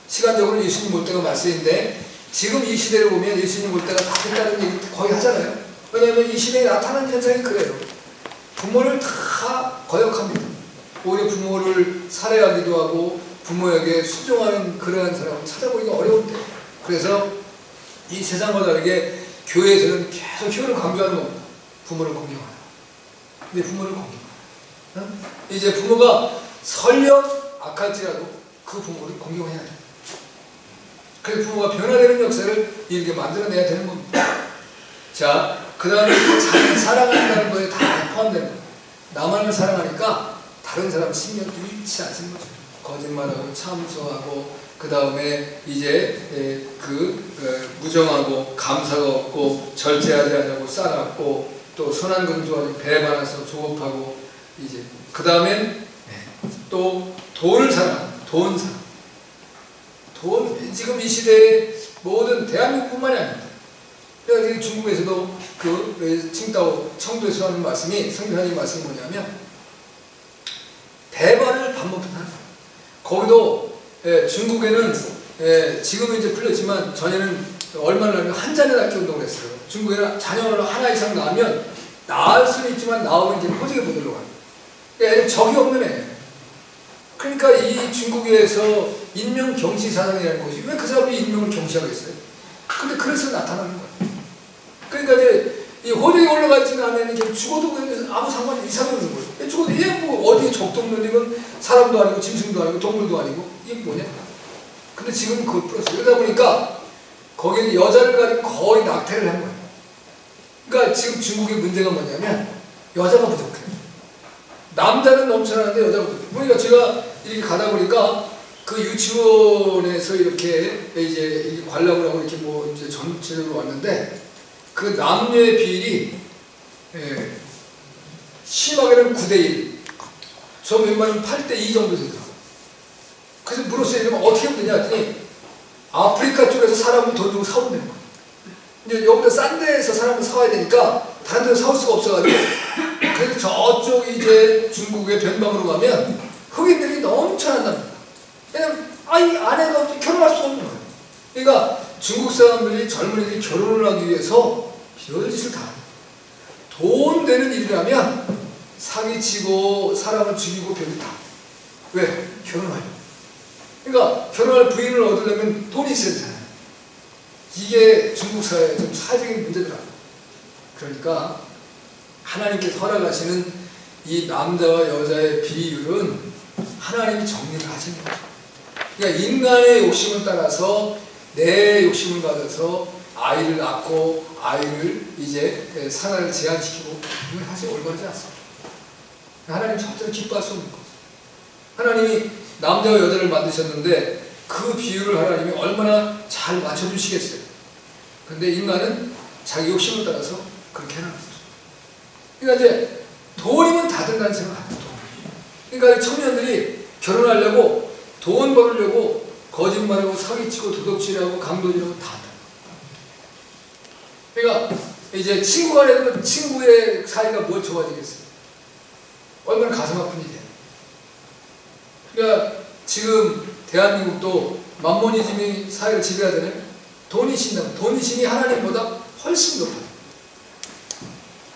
시간적으로 예수님 올 때가 말세인데 지금 이 시대를 보면 예수님 올 때가 다 됐다는 얘기 거의 하잖아요. 왜냐하면 이 시대에 나타나는 현상이 그래요. 부모를 다 거역합니다. 오히려 부모를 살해하기도 하고 부모에게 순종하는 그러한 사람을 찾아보기가 어려운데 그래서 이 세상과 다르게 교회에서는 계속 효를 강조하는 겁니다. 부모를 공경하라. 근데 부모를 공경하라. 이제 부모가 설령 악할지라도 그 부모를 공경해야 돼요. 그래서 부모가 변화되는 역사를 이렇게 만들어내야 되는 겁니다. 자, 그 다음에 자기를 사랑한다는 거에 다 포함되는 거예요. 나만을 사랑하니까 다른 사람 신경 잃지 않는 거죠. 거짓말하고 참소하고 그 다음에 이제 무정하고 감사가 없고 절제하지 않냐고 싸납고 또 선한 근조하고 배반해서 조급하고 이제 그 다음엔 또 돈을 사랑합니다. 돈 사랑. 돈 지금 이 시대에 모든 대한민국뿐만이 아닙니다. 그러니까 중국에서도 그 칭다오 청도에서 하는 말씀이 성경 하나님 말씀이 뭐냐면 대반을 반복하는 거예요. 거기도 중국에는 지금은 이제 풀렸지만 전에는 얼마나 나면 한 잔에 낳기 운동을 했어요. 중국에는 자녀를 하나 이상 낳으면 낳을 수는 있지만 나오면 이제 포직에 못 들어가요. 애는 적이 없는 애예요. 그러니까 이 중국에서 인명 경시 사상이라는 것이 왜 그 사람이 인명을 경시하겠어요? 근데 그래서 나타나는 거예요. 그러니까 이제 이 호적에 올라가 있지는 않으면 죽어도 아무 상관이 이상이 없는 거예요. 죽어도 뭐 어디에 적동물이면 사람도 아니고 짐승도 아니고 동물도 아니고 이게 뭐냐? 근데 지금 그걸 풀었어요. 그러다 보니까 거기에 여자를 가지고 거의 낙태를 한 거예요. 그러니까 지금 중국의 문제가 뭐냐면 여자가 부족해요. 남자는 넘쳐나는데 여자가 부족해요. 그러니까 제가 이렇게 가다 보니까 그 유치원에서 이렇게 이제 관람을 하고 이렇게 뭐 이제 전체적으로 왔는데 그 남녀의 비율이 심하게는 9대1, 저 웬만하면 8대2 정도 되더라고요. 그래서 물었어요. 이러면 어떻게 하면 되냐 했더니 아프리카 쪽에서 사람을 돈 주고 사오면 되는 거예요. 이제 여기다 싼 데에서 사람을 사와야 되니까 다른 데서 사올 수가 없어가지고 그래서 저쪽 이제 중국의 변방으로 가면 흑인들이 넘쳐난답니다. 왜냐면 아내가 결혼할 수가 없는 거예요. 그러니까 중국 사람들이 젊은이들이 결혼을 하기 위해서 별짓을 다 합니다. 돈 되는 일이라면 사기치고 사람을 죽이고 별짓 다. 왜? 결혼하려고. 그러니까 결혼할 부인을 얻으려면 돈이 있어야 되잖아요. 이게 중국 사회의 좀 사회적인 문제더라고요. 그러니까 하나님께서 허락하시는 이 남자와 여자의 비율은 하나님이 정리를 하시는 거죠. 그러니까 인간의 욕심을 따라서 내 욕심을 가져서 아이를 낳고 아이를 이제 산을 제한시키고 이건 사실 올바르지 않습니다. 하나님 절대로 기뻐할 수 없는 거죠. 하나님이 남자와 여자를 만드셨는데 그 비율을 하나님이 얼마나 잘 맞춰주시겠어요. 근데 인간은 자기 욕심을 따라서 그렇게 해놨어요. 그러니까 이제 돈이면 다 된다는 생각을 합니다. 그러니까 청년들이 결혼하려고 돈 벌으려고 거짓말하고 사기치고 도둑질하고 강도질하고 다 한다. 그러니까 이제 친구 간에도 친구의 사이가 뭘 좋아지겠어요? 얼마나 가슴 아픈 일이에요. 그러니까 지금 대한민국도 만모니즘이 사회를 지배하잖아요. 돈이 신다면 돈이 신이 하나님보다 훨씬 높아요.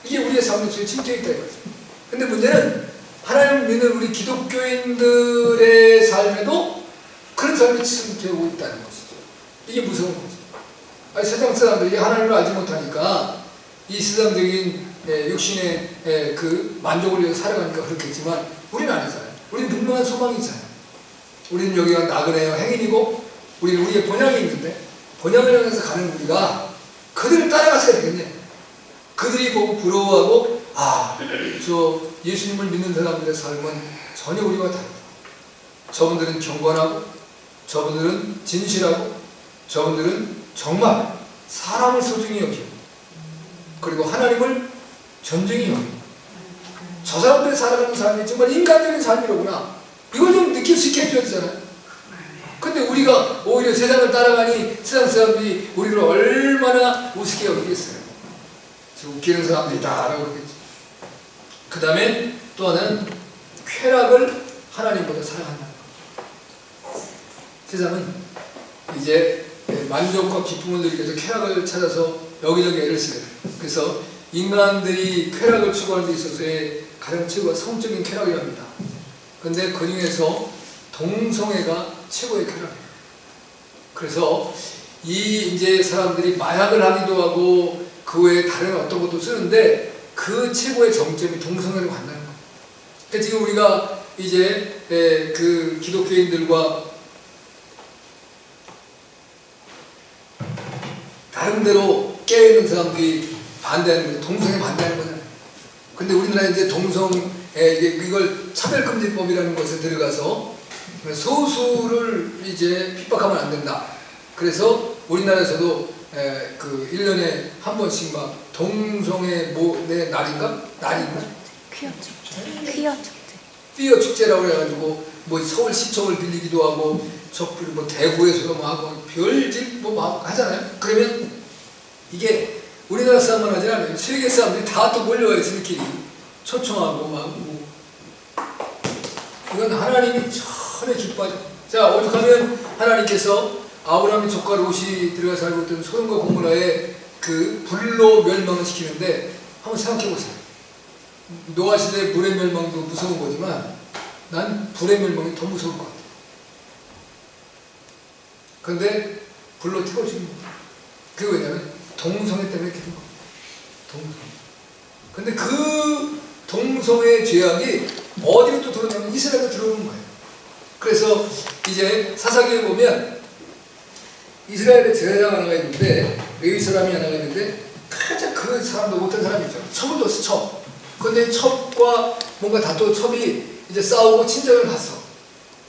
이게 우리의 삶 속에 침투해 있다 이거죠. 근데 문제는 하나님을 믿는 우리 기독교인들의 삶에도 그런 삶이 침투하고 있다는 것이죠. 이게 무서운 거죠. 아니, 세상 사람들이 하나님을 알지 못하니까 이 세상적인 육신의 그 만족을 위해서 살아가니까 그렇겠지만 우리는 아니잖아요. 우리는 분명한 소망이 있잖아요. 우리는 여기가 나그네요 행인이고 우리는 우리의 본향이 있는데 본향을 향해서 가는 우리가 그들을 따라갔어야 되겠네. 그들이 보고 부러워하고 저 예수님을 믿는 사람들의 삶은 전혀 우리와 다르다. 저분들은 경건하고 저분들은 진실하고 저분들은 정말 사람을 소중히 여기고 그리고 하나님을 존중히 여기고 저 사람들이 살아가는 삶이 정말 인간적인 삶이로구나. 이걸 좀 느낄 수 있게 해줘야 되잖아요. 근데 우리가 오히려 세상을 따라가니 세상 사람들이 우리를 얼마나 우습게 여기겠어요. 저 웃기는 사람들이다 라고 그러겠지. 그 다음에 또 하나는 쾌락을 하나님보다 사랑한다. 세상은 이제 만족과 기쁨을 누리기 위해서 쾌락을 찾아서 여기저기 애를 쓰게 돼요. 그래서 인간들이 쾌락을 추구하는 데 있어서의 가장 최고가 성적인 쾌락이랍니다. 근데 그 중에서 동성애가 최고의 쾌락이에요. 그래서 이 이제 사람들이 마약을 하기도 하고 그 외에 다른 어떤 것도 쓰는데 그 최고의 정점이 동성애로 간다는 거예요. 그러니까 지금 우리가 이제 그 기독교인들과 나름대로 깨어있는 사람들이 반대하는 거죠. 동성애 반대하는 거잖아요. 근데 우리나라 이제 이걸 차별금지법이라는 것에 들어가서 소수를 이제 핍박하면 안 된다. 그래서 우리나라에서도 그 1년에 한 번씩 막 동성애 내 날인가? 퀴어 축제. 퀴어 축제. 퀴어 축제라고 해가지고 뭐 서울시청을 빌리기도 하고 뭐 대구에서도 뭐 하고 별짓 뭐 하잖아요. 그러면 이게 우리나라 사람만 하지 않아요. 세계 사람들이 다 또 몰려와요. 지들끼리 초청하고 막 뭐. 이건 하나님이 전혀 기뻐하죠. 자, 오죽하면 하나님께서 아브라함의 조카 롯이 들어가 살고 있던 소돔과 고모라의 그 불로 멸망을 시키는데 한번 생각해 보세요. 노아 시대의 불의 멸망도 무서운 거지만 난 불의 멸망이 더 무서울 것 같아요. 그런데 불로 태워주는 거예요. 그게 왜냐면 동성애 때문에 이렇게 된 겁니다. 동성애. 근데 그 동성애 죄악이 어디로 또 들어오냐면 이스라엘에 들어오는 거예요. 그래서 이제 사사기에 보면 이스라엘의 제사장 하나가 있는데 레위 사람이 하나가 있는데 가장 그 사람도 못한 사람이죠. 첩을 뒀어. 첩. 근데 첩과 뭔가 다투고 첩이 이제 싸우고 친정을 갔어.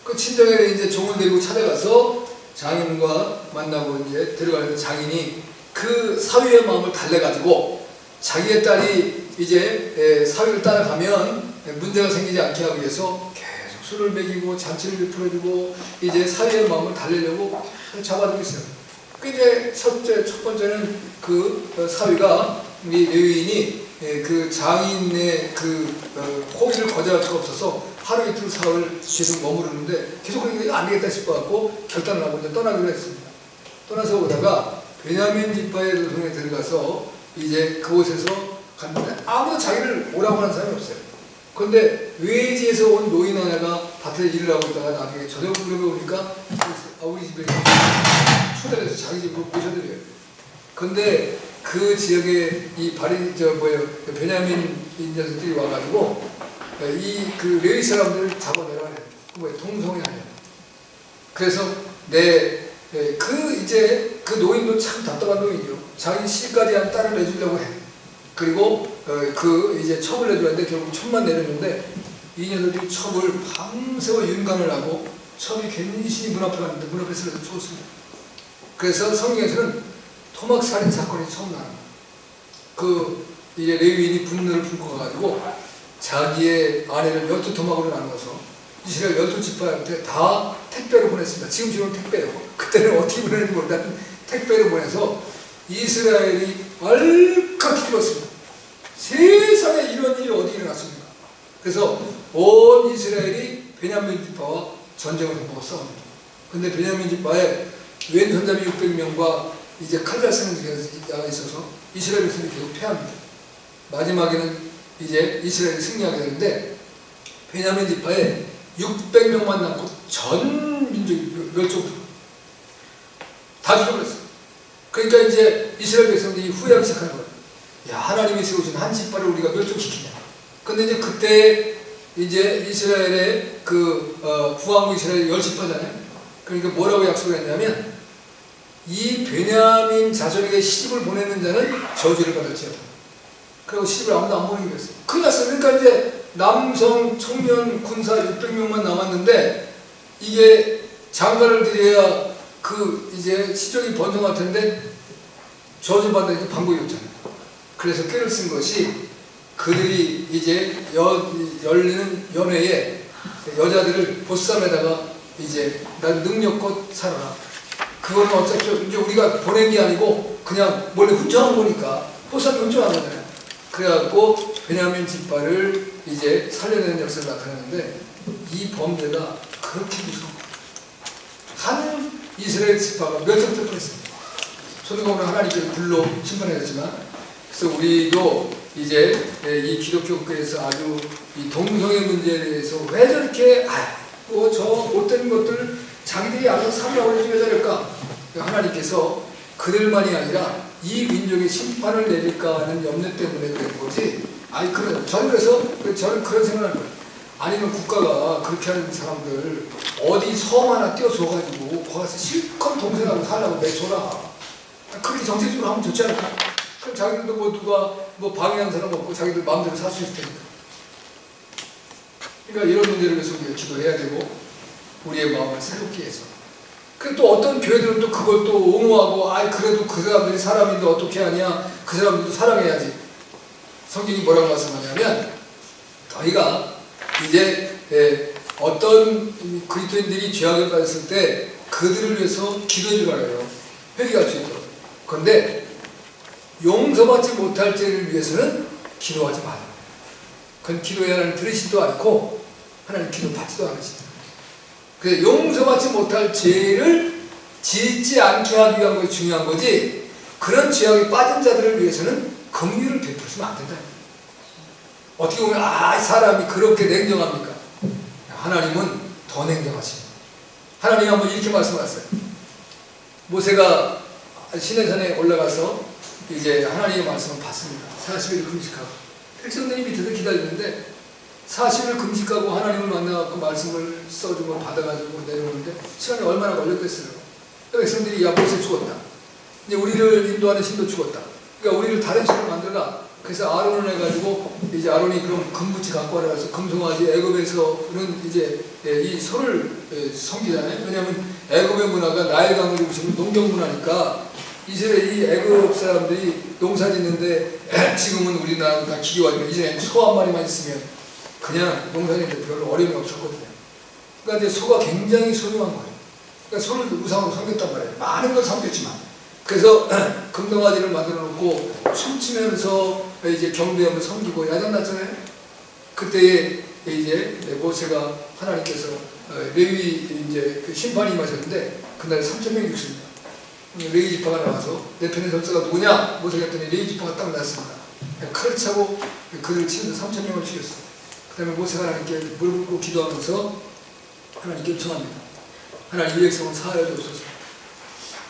그 친정에 이제 종을 데리고 찾아가서 장인과 만나고 이제 데려가는데 장인이 그 사위의 마음을 달래가지고 자기의 딸이 이제 사위를 따라가면 문제가 생기지 않게 하기 위해서 계속 술을 먹이고 잔치를 베풀어주고 이제 사위의 마음을 달래려고 계속 잡아두고 있어요. 그 이제 첫 번째는 그 사위가 이 레위인이 그 장인의 그 호의를 거절할 수가 없어서 하루 이틀 사흘 계속 머무르는데 계속 그러니까 안 되겠다 싶어갖고 결단을 하고 이제 떠나기로 했습니다. 떠나서 오다가 베냐민 지파의 도성에 들어가서 이제 그곳에서 갔는데 아무도 자기를 오라고 하는 사람이 없어요. 그런데 외지에서 온 노인 하나가 밭에 일을 하고 있다가 나중에 저녁 무렵에 오니까 우리 집에 초대를 해서 자기 집으로 모셔드려요. 그런데 그 지역에 이 베냐민 녀석들이 와가지고 이 그 레위 사람들을 잡아내려고 해요. 동성애 하냐. 그래서 이제 그 노인도 참 답답한 노인이요. 자기 시까지 한 딸을 내주려고 해. 그리고 이제 첩을 내주는데 결국 첩만 내렸는데 이 녀석들이 첩을 밤새워 윤관을 하고 첩이 괜시히 문 앞에 갔는데 문 앞에 쓰러져 죽었습니다. 그래서 성경에서는 토막 살인 사건이 처음 나는 거예요. 이제 레위인이 분노를 불고가지고 자기의 아내를 12토막으로 나눠서 이스라엘 12지파한테 다 택배로 보냈습니다. 지금 택배요. 그때는 어떻게 보내는지 모르는데 택배로 보내서 이스라엘이 알까기 기뻤습니다. 세상에 이런 일이 어디 일어났습니까? 그래서 온 이스라엘이 베냐민 지파와 전쟁을 벌이고 싸웁니다. 근데 베냐민 지파에 왼 손잡이 600명과 이제 칼날 쓰는 자가 있어서 이스라엘 백성이 계속 패합니다. 마지막에는 이제 이스라엘이 승리하게 되는데 베냐민 지파에 600명만 남고 전 민족이 멸종 다 죽어버렸어요. 그러니까 이제 이스라엘 백성들이 후회하기 시작하는 거예요. 야, 하나님이 세우신 한 지파를 우리가 멸종시키냐. 근데 이제 그때 이제 이스라엘의 구왕국 이스라엘 10지파잖아요. 그러니까 뭐라고 약속을 했냐면 이 베냐민 자손에게 시집을 보내는 자는 저주를 받을지어다. 그리고 시집을 아무도 안 보내기로 했어요. 큰일 났어요. 그러니까 이제 남성, 청년, 군사 600명만 남았는데 이게 장가를 드려야 이제 시족이 번성할 텐데 저주받는 게 방법이 없잖아요. 그래서 꾀를 쓴 것이 그들이 이제 열리는 연회에 여자들을 보쌈에다가 이제 난 능력껏 살아라. 그거는 어차피 이제 우리가 보낸 게 아니고 그냥 원래 훔쳐간 거니까 보쌈이 훔쳐간 거잖아요. 그래갖고 베냐민 지파를 이제 살려내는 역사가 나타나는데 이 범죄가 그렇게 무서워. 한 이스라엘 지파가 멸종될 뻔했습니다. 소돔과 하나님께서 불로 심판하셨지만 그래서 우리도 이제 이 기독교 국가에서 아주 이 동성애 문제에 대해서 왜 저렇게 저 못된 것들 자기들이 알아서 사명을 해주면 왜 저럴까? 하나님께서 그들만이 아니라 이 민족의 심판을 내릴까 하는 염려 때문에 그런 거지. 저는 그런 생각을 해요. 아니면 국가가 그렇게 하는 사람들 어디 섬 하나 띄워줘가지고 거기서 실컷 동생하고 살라고 내줘라. 그렇게 정책적으로 하면 좋지 않을까? 그럼 자기들도 뭐 누가 뭐 방해하는 사람 없고 자기들 마음대로 살 수 있을 테니까. 그러니까 이런 문제를 위해서 우리가 기도해야 되고 우리의 마음을 새롭게 해서. 그 또 어떤 교회들은 또 그걸 또 옹호하고 그래도 그 사람들이 사람인데 어떻게 하냐, 그 사람들도 사랑해야지. 성경이 뭐라고 말씀하냐면 저희가 이제 어떤 그리스도인들이 죄악을 받았을 때 그들을 위해서 기도해 주라고요. 회개할 수 있도록. 그런데 용서받지 못할 죄를 위해서는 기도하지 말아요. 그건 기도해야 하는 들으시지도 않고 하나님 기도 받지도 않으시다. 그래서 용서받지 못할 죄를 짓지 않게 하기 위한 것이 중요한 거지, 그런 죄악에 빠진 자들을 위해서는 긍휼을 베풀으면 안 된다. 어떻게 보면 사람이 그렇게 냉정합니까? 하나님은 더 냉정하십니다. 하나님이 한번 이렇게 말씀하셨어요. 모세가 시내산에 올라가서 이제 하나님의 말씀을 받습니다. 40일 금식하고 백성들이 밑에서 기다리는데 40일 금식하고 하나님을 만나갖고 말씀을 써주고 받아가지고 내려오는데 시간이 얼마나 걸렸겠어요. 백성들이 야 모세 죽었다, 이제 우리를 인도하는 신도 죽었다, 그러니까 우리를 다른 신을 만들라. 그래서 아론을 해가지고 이제 아론이 그럼 금붙이 갖고 와라 해서 금송아지, 애굽에서는 이제 이 소를 섬기잖아요. 왜냐하면 애굽의 문화가 나일강을 보시면 농경 문화니까 이스라엘 이 애굽 사람들이 농사 짓는데 지금은 우리나라 다 기계화되면 이전에 소 한 마리만 있으면 그냥 농사 짓는데 별로 어려움이 없었거든요. 그러니까 이제 소가 굉장히 소중한 거예요. 그러니까 소를 우상으로 섬겼단 말이에요. 많은 걸 섬겼지만. 그래서 금송아지를 만들어 놓고 춤추면서 이제 경배하며 섬기고 야단 났잖아요. 그때에 이제 모세가 하나님께서 레위 이제 그 심판이 임하셨는데 그날 3,000명이 죽습니다. 레위 지파가 나와서 내 편의 전사가 누구냐? 모세가 했더니 레위 지파가 딱 났습니다. 칼을 차고 그를 치면서 3,000명을 죽였어요. 그 다음에 모세가 하나님께 무릎 꿇고 기도하면서 하나님께 요청합니다. 하나님 이 백성은 사하여 주옵소서.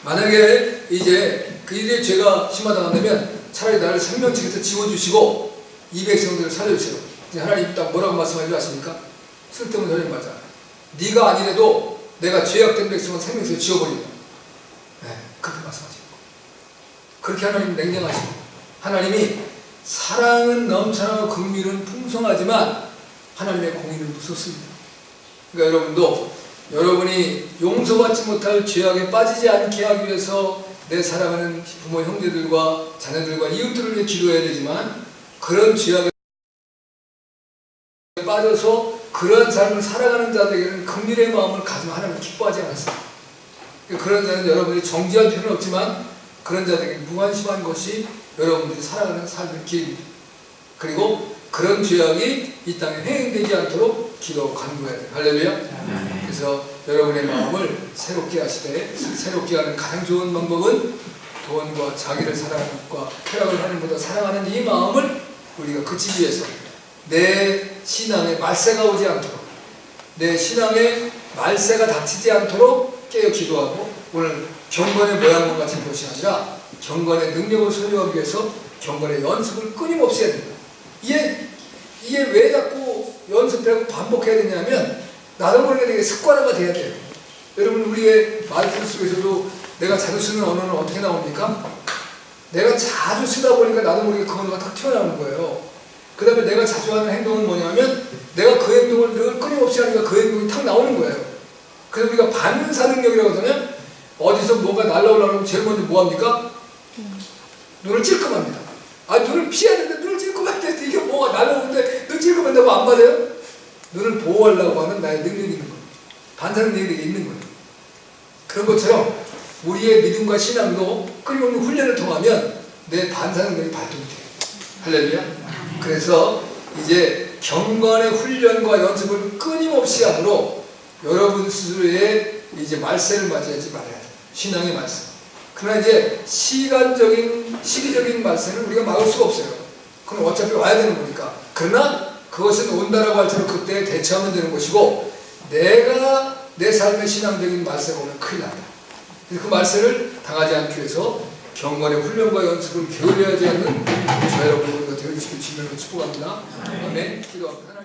만약에 이제 그들의 죄가 심하다면 차라리 나를 생명책에서 지워주시고 이 백성들을 살려주세요. 하나님 딱 뭐라고 말씀하지 않습니까? 쓸데없는 소리 맞아. 네가 아니래도 내가 죄악된 백성은 생명책에서 지워버린다. 네, 그렇게 말씀하시고. 그렇게 하나님 냉정하시고, 하나님이 사랑은 넘쳐나고 긍휼은 풍성하지만 하나님의 공의는 무섭습니다. 그러니까 여러분도 여러분이 용서받지 못할 죄악에 빠지지 않게 하기 위해서 내 사랑하는 부모, 형제들과 자녀들과 이웃들을 위해 기도해야 되지만, 그런 죄악에 빠져서 그런 삶을 살아가는 자들에게는 긍휼의 마음을 가지면 하나님은 기뻐하지 않았습니다. 그런 자는 여러분이 정죄할 필요는 없지만 그런 자들에게 무관심한 것이 여러분들이 살아가는 삶의 길입니다. 그리고 그런 죄악이 이 땅에 행행되지 않도록 기도 간구해야 돼요. 할렐루야. 그래서 여러분의 마음을 새롭게 하시되, 새롭게 하는 가장 좋은 방법은 돈과 자기를 사랑하는 것과 쾌락을 하는 것보다 사랑하는 이 마음을 우리가 그치기 위해서 내 신앙에 말세가 오지 않도록, 내 신앙에 말세가 닥치지 않도록 깨어 기도하고, 오늘 경건의 모양만 같은 것이 아니라 경건의 능력을 소유하기 위해서 경건의 연습을 끊임없이 해야 된다. 이게 왜 자꾸 연습하고 반복해야 되냐면 나도 모르게 되게 습관화가 돼야 돼요. 여러분, 우리의 말투 속에서도 내가 자주 쓰는 언어는 어떻게 나옵니까? 내가 자주 쓰다 보니까 나도 모르게 그 언어가 탁 튀어나오는 거예요. 그 다음에 내가 자주 하는 행동은 뭐냐면 내가 그 행동을 늘 끊임없이 하니까 그 행동이 탁 나오는 거예요. 그래서 우리가 반사능력이라고 하잖아요. 어디서 뭔가 날라오려면 제일 먼저 뭐합니까? 눈을 찔끔합니다. 눈을 피해야 되는데 눈을 찔끔한데 이게 뭐가 날라오는데 눈 찔끔한다고 안 받아요? 눈을 보호하려고 하는 나의 능력이 있는 거예요. 반사능력이 있는 거예요. 그런 것처럼 우리의 믿음과 신앙도 끊임없는 훈련을 통하면 내 반사능력이 발동이 돼요. 할렐루야. 그래서 이제 경건의 훈련과 연습을 끊임없이 하므로 여러분 스스로의 이제 말세를 맞이하지 말아야 돼요. 신앙의 말세. 그러나 이제 시기적인 말세는 우리가 막을 수가 없어요. 그건 어차피 와야 되는 거니까. 그러나 그것은 온다라고 할지라도 그때 대처하면 되는 것이고, 내가 내 삶의 신앙적인 말세가 오면 큰일 난다. 그래서 그 말세를 당하지 않기 위해서 경건의 훈련과 연습을 게을리하지 않는 저 여러분들과 되어주시길 주님으로 축복합니다. 아멘. 기도합니다.